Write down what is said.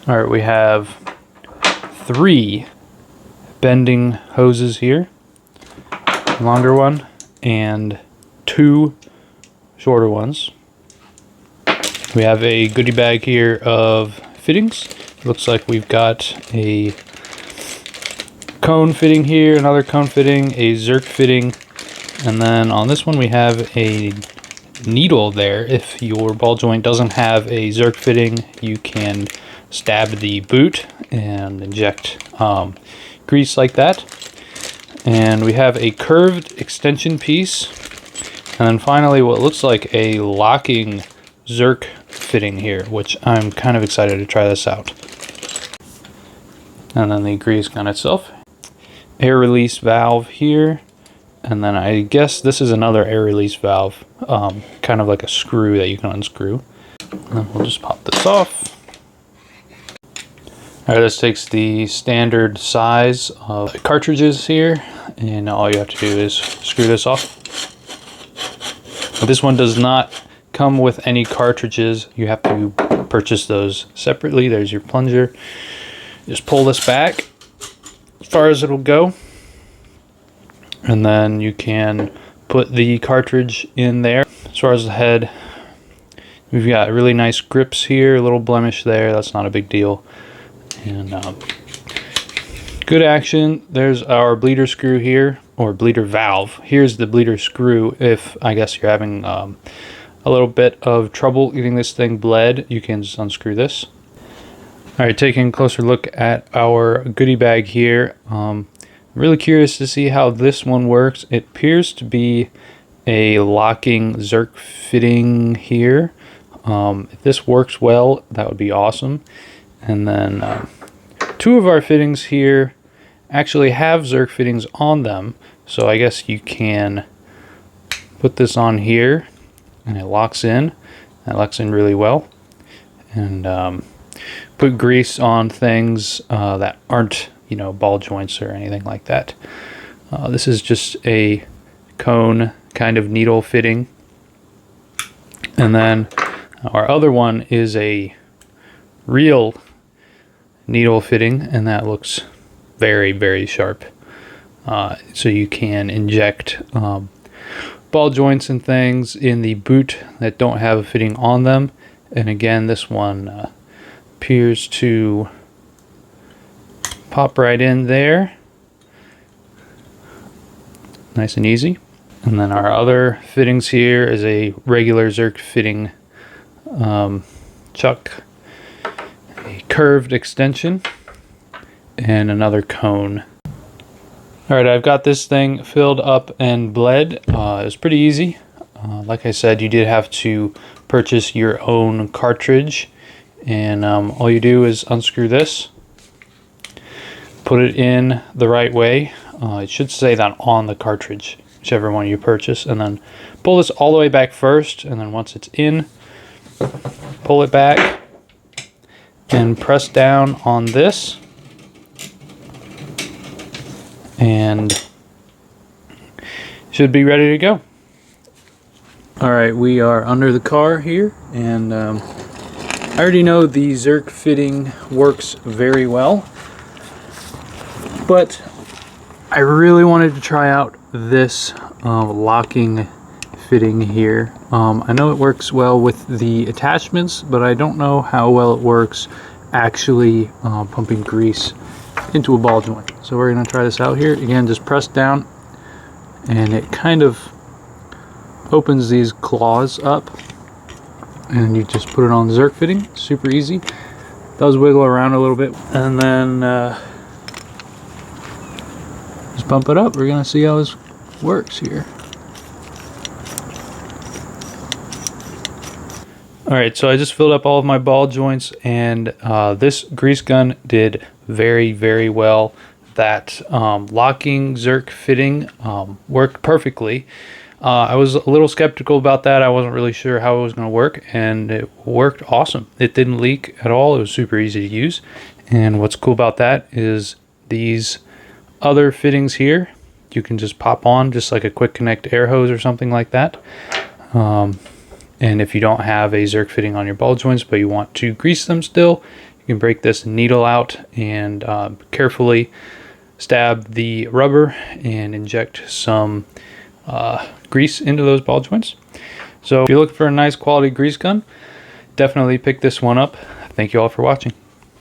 All right, we have 3 bending hoses here, longer one and 2 shorter ones. We have a goodie bag here of fittings. It looks like we've got a cone fitting here, another cone fitting, a Zerk fitting, and then on this one we have a needle there. If your ball joint doesn't have a Zerk fitting, you can stab the boot and inject grease like that. And we have a curved extension piece, and then finally what looks like a locking Zerk fitting here, which I'm kind of excited to try this out. And then the grease gun itself, air release valve here, and then I guess this is another air release valve, kind of like a screw that you can unscrew. And then we'll just pop this off. Alright, this takes the standard size of cartridges here, and all you have to do is screw this off. This one does not come with any cartridges. You have to purchase those separately. There's your plunger. Just pull this back as far as it'll go, and then you can put the cartridge in there. As far as the head, we've got really nice grips here, a little blemish there, that's not a big deal. And good action. There's our bleeder screw here, or bleeder valve. Here's the bleeder screw. If I guess you're having a little bit of trouble getting this thing bled, you can just unscrew this. Alright, taking a closer look at our goodie bag here. I'm really curious to see how this one works. It appears to be a locking Zerk fitting here. If this works well, that would be awesome. And then 2 of our fittings here actually have Zerk fittings on them, so I guess you can put this on here and it locks in. That locks in really well. And put grease on things that aren't, you know, ball joints or anything like that. This is just a cone kind of needle fitting. And then our other one is a real needle fitting, and that looks very, very sharp. So you can inject ball joints and things in the boot that don't have a fitting on them. And again, this one appears to pop right in there, nice and easy. And then our other fittings here is a regular Zerk fitting chuck, a curved extension, and another cone. Alright, I've got this thing filled up and bled. It was pretty easy. Like I said, you did have to purchase your own cartridge, and all you do is unscrew this, put it in the right way. It should say that on the cartridge, whichever one you purchase, and then pull this all the way back first, and then once it's in, pull it back and press down on this, and should be ready to go. Alright, we are under the car here, and I already know the Zerk fitting works very well, but I really wanted to try out this locking fitting here. I know it works well with the attachments, but I don't know how well it works actually pumping grease into a ball joint. So we're going to try this out here. Again, just press down, and it kind of opens these claws up, and you just put it on the Zerk fitting. Super easy. It does wiggle around a little bit, and then just bump it up. We're going to see how this works here. Alright, so I just filled up all of my ball joints, and this grease gun did very, very well. That locking Zerk fitting worked perfectly. I was a little skeptical about that. I wasn't really sure how it was going to work, and it worked awesome. It didn't leak at all. It was super easy to use. And what's cool about that is these other fittings here, you can just pop on just like a quick connect air hose or something like that. And if you don't have a Zerk fitting on your ball joints but you want to grease them still, you You can break this needle out and carefully stab the rubber and inject some grease into those ball joints. So if you're looking for a nice quality grease gun, definitely pick this one up. Thank you all for watching.